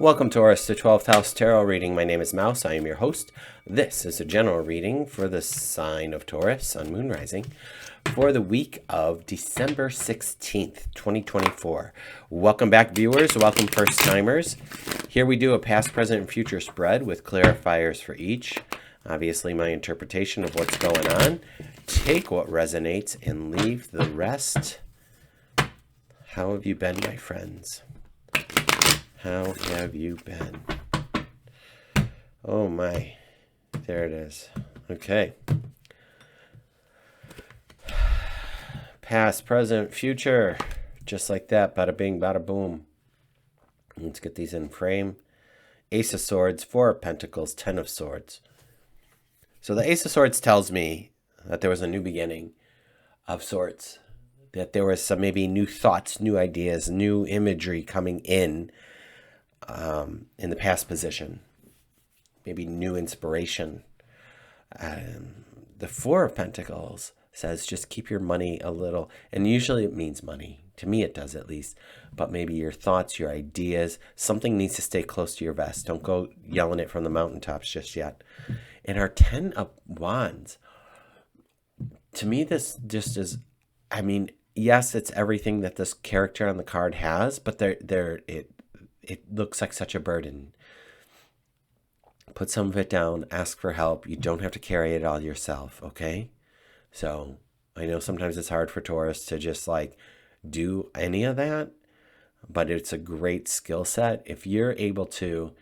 Welcome, Taurus, to 12th House Tarot Reading. My name is Mouse. I am your host. This is a general reading for the sign of Taurus, Sun, Moon, Rising, for the week of December 16th, 2024. Welcome back, viewers. Welcome, first-timers. Here we do a past, present, and future spread with clarifiers for each. Obviously, my interpretation of what's going on. Take what resonates and leave the rest. How have you been, my friends? How have you been? Oh my, there it is. Okay. Past, present, future. Just like that, bada bing, bada boom. Let's get these in frame. Ace of Swords, Four of Pentacles, Ten of Swords. So the Ace of Swords tells me that there was a new beginning of sorts. That there was some maybe new thoughts, new ideas, new imagery coming in the past position, maybe new inspiration. The Four of Pentacles says just keep your money a little, and usually it means money. To me it does, at least. But maybe your thoughts, your ideas, something needs to stay close to your vest. Don't go yelling it from the mountaintops just yet. And our Ten of Wands, to me this just is, I mean, yes, it's everything that this character on the card has, but it looks like such a burden. Put some of it down, ask for help. You don't have to carry it all yourself, okay? So I know sometimes it's hard for Taurus to just like do any of that, but it's a great skill set. If you're able to,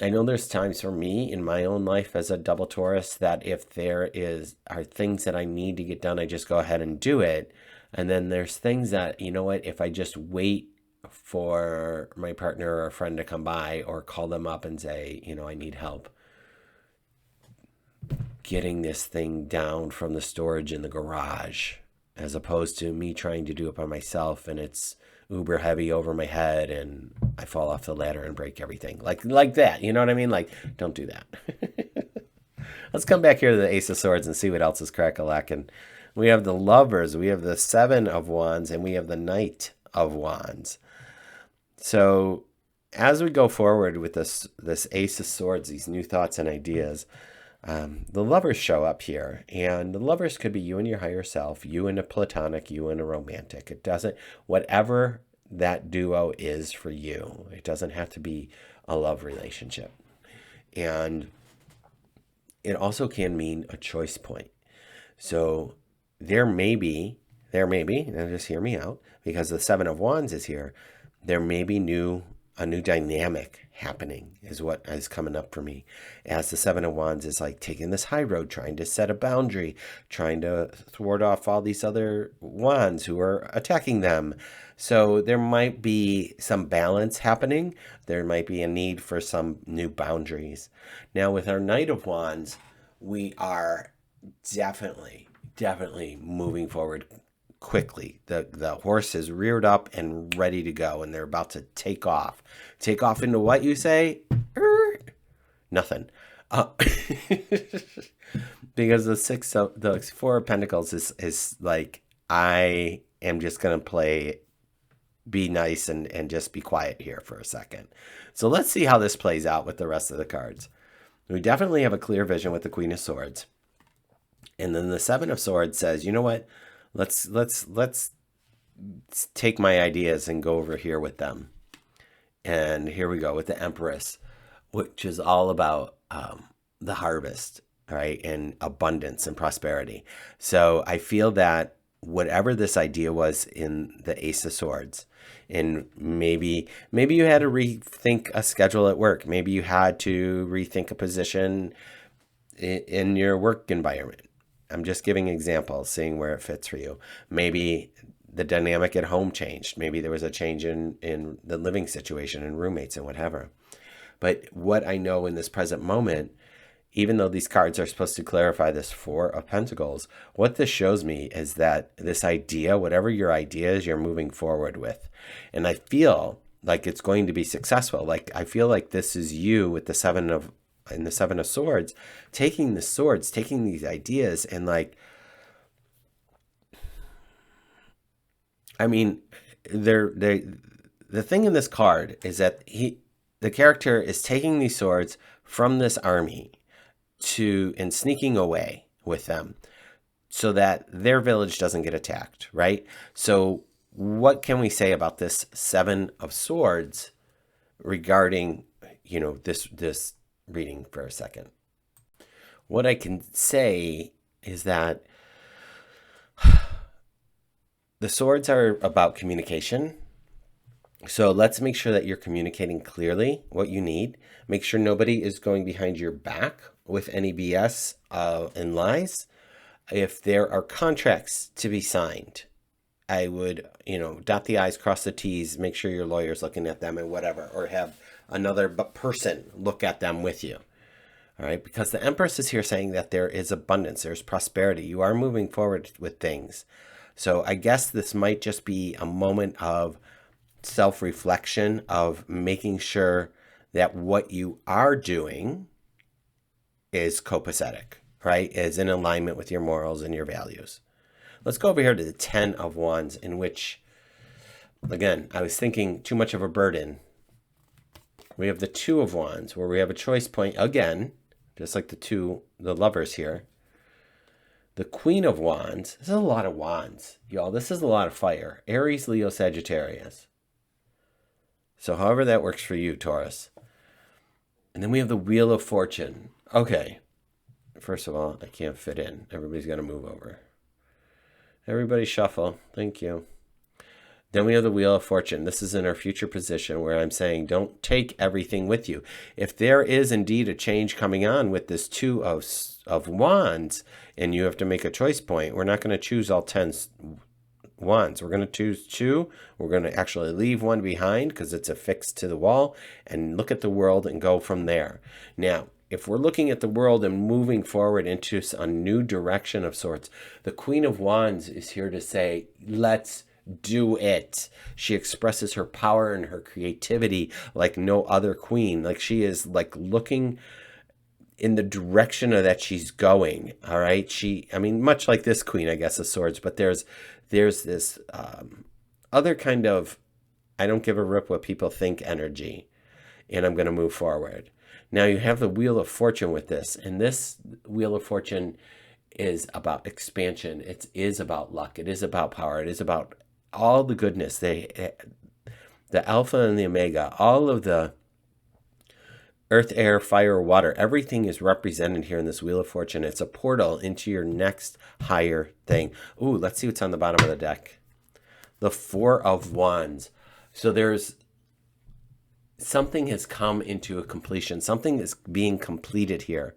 I know there's times for me in my own life as a double Taurus that if there are things that I need to get done, I just go ahead and do it. And then there's things that, you know what, if I just wait for my partner or a friend to come by or call them up and say, you know, I need help getting this thing down from the storage in the garage, as opposed to me trying to do it by myself and it's uber heavy over my head and I fall off the ladder and break everything. Like that, you know what I mean? Like, don't do that. Let's come back here to the Ace of Swords and see what else is crack-a-lackin'. We have the Lovers, we have the Seven of Wands, and we have the Knight of Wands. So as we go forward with this Ace of Swords, these new thoughts and ideas, the Lovers show up here. And the Lovers could be you and your higher self, you and a platonic, you and a romantic. It doesn't, whatever that duo is for you, it doesn't have to be a love relationship. And it also can mean a choice point. So there may be, now just hear me out, because the Seven of Wands is here, there may be a new dynamic happening is what is coming up for me. As the Seven of Wands is like taking this high road, trying to set a boundary, trying to thwart off all these other wands who are attacking them. So there might be some balance happening. There might be a need for some new boundaries. Now with our Knight of Wands, we are definitely moving forward quickly. The horse is reared up and ready to go, and they're about to take off. Take off into what, you say? Nothing. Because the Four of Pentacles is like, I am just gonna be nice and just be quiet here for a second. So let's see how this plays out with the rest of the cards. We definitely have a clear vision with the Queen of Swords. And then the Seven of Swords says, you know what? Let's take my ideas and go over here with them. And here we go with the Empress, which is all about the harvest, right? And abundance and prosperity. So I feel that whatever this idea was in the Ace of Swords, and maybe you had to rethink a schedule at work. Maybe you had to rethink a position in your work environment. I'm just giving examples, seeing where it fits for you. Maybe the dynamic at home changed. Maybe there was a change in the living situation and roommates and whatever. But what I know in this present moment, even though these cards are supposed to clarify this Four of Pentacles, what this shows me is that this idea, whatever your idea is, you're moving forward with. And I feel like it's going to be successful. Like I feel like this is you with the Seven of Swords, taking the swords, taking these ideas and like, I mean, the thing in this card is that the character is taking these swords from this army and sneaking away with them so that their village doesn't get attacked, right? So what can we say about this Seven of Swords regarding, this reading for a second? What I can say is that the swords are about communication. So let's make sure that you're communicating clearly what you need. Make sure nobody is going behind your back with any BS and lies. If there are contracts to be signed, I would, dot the I's, cross the T's, make sure your lawyer's looking at them and whatever, or have another person look at them with you. All right, because the Empress is here saying that there is abundance, there's prosperity. You are moving forward with things. So I guess this might just be a moment of self-reflection, of making sure that what you are doing is copacetic, right? Is in alignment with your morals and your values. Let's go over here to the 10 of Wands, in which, again, I was thinking too much of a burden. We have the 2 of Wands, where we have a choice point again, just like the lovers here. The Queen of Wands. This is a lot of wands, y'all. This is a lot of fire. Aries, Leo, Sagittarius. So however that works for you, Taurus. And then we have the Wheel of Fortune. Okay. First of all, I can't fit in. Everybody's got to move over. Everybody shuffle. Thank you. Then we have the Wheel of Fortune. This is in our future position where I'm saying don't take everything with you. If there is indeed a change coming on with this 2 of Wands and you have to make a choice point, we're not going to choose all 10 Wands. We're going to choose 2. We're going to actually leave 1 behind because it's affixed to the wall and look at the world and go from there. Now, if we're looking at the world and moving forward into a new direction of sorts, the Queen of Wands is here to say, let's do it. She expresses her power and her creativity like no other queen. Like she is like looking in the direction of that she's going. All right. Much like this Queen, I guess, of Swords, but there's this other kind of, I don't give a rip what people think energy, and I'm going to move forward. Now you have the Wheel of Fortune with this, and this Wheel of Fortune is about expansion. It is about luck. It is about power. It is about all the goodness, the alpha and the omega, all of the earth, air, fire, water, everything is represented here in this Wheel of Fortune. It's a portal into your next higher thing. Ooh, let's see what's on the bottom of the deck. The 4 of Wands. So there's something has come into a completion. Something is being completed here.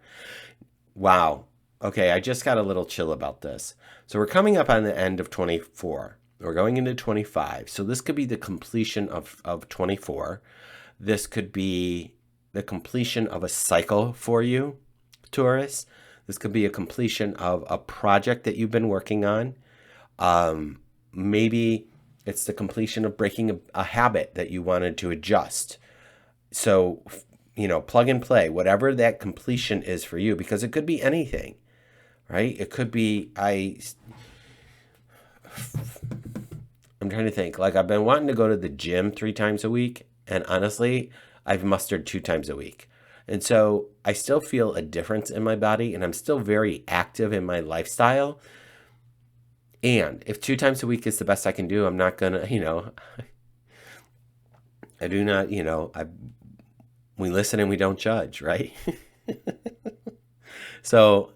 Wow. Okay, I just got a little chill about this. So we're coming up on the end of 24. We're going into 25. So this could be the completion of 24. This could be the completion of a cycle for you, Taurus. This could be a completion of a project that you've been working on. Maybe it's the completion of breaking a habit that you wanted to adjust. So, plug and play, whatever that completion is for you, because it could be anything, right? It could be, I'm trying to think. Like, I've been wanting to go to the gym 3 times a week, and honestly, I've mustered 2 times a week. And so I still feel a difference in my body, and I'm still very active in my lifestyle. And if 2 times a week is the best I can do, I'm not going to, I do not, we listen and we don't judge, right? So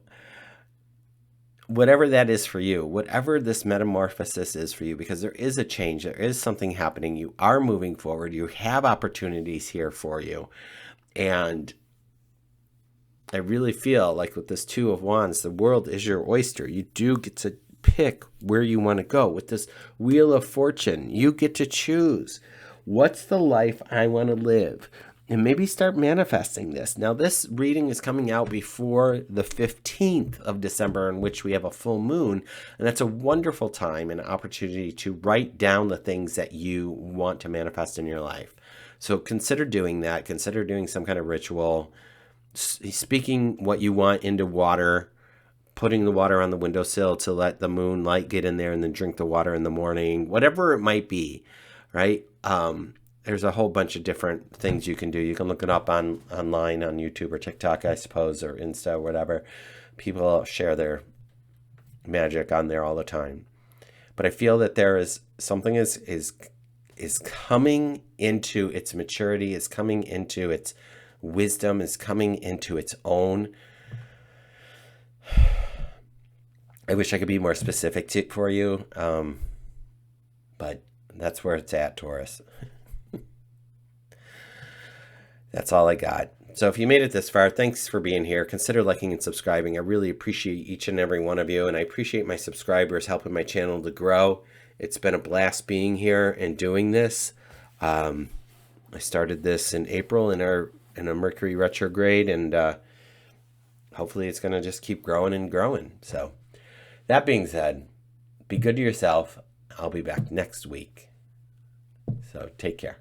whatever that is for you, whatever this metamorphosis is for you, because there is a change, there is something happening, you are moving forward, you have opportunities here for you. And I really feel like with this 2 of Wands, the world is your oyster. You do get to pick where you want to go. With this Wheel of Fortune, you get to choose. What's the life I want to live? And maybe start manifesting this. Now, this reading is coming out before the 15th of December, in which we have a full moon. And that's a wonderful time and opportunity to write down the things that you want to manifest in your life. So consider doing that. Consider doing some kind of ritual, speaking what you want into water, putting the water on the windowsill to let the moonlight get in there and then drink the water in the morning, whatever it might be, right? there's a whole bunch of different things you can do. You can look it up online on YouTube or TikTok, I suppose, or Insta or whatever. People share their magic on there all the time. But I feel that there is something is coming into its maturity, is coming into its wisdom, is coming into its own. I wish I could be more specific for you, but that's where it's at, Taurus. That's all I got. So if you made it this far, thanks for being here. Consider liking and subscribing. I really appreciate each and every one of you, and I appreciate my subscribers helping my channel to grow. It's been a blast being here and doing this. I started this in April in a Mercury retrograde, and hopefully it's going to just keep growing and growing. So that being said, be good to yourself. I'll be back next week. So take care.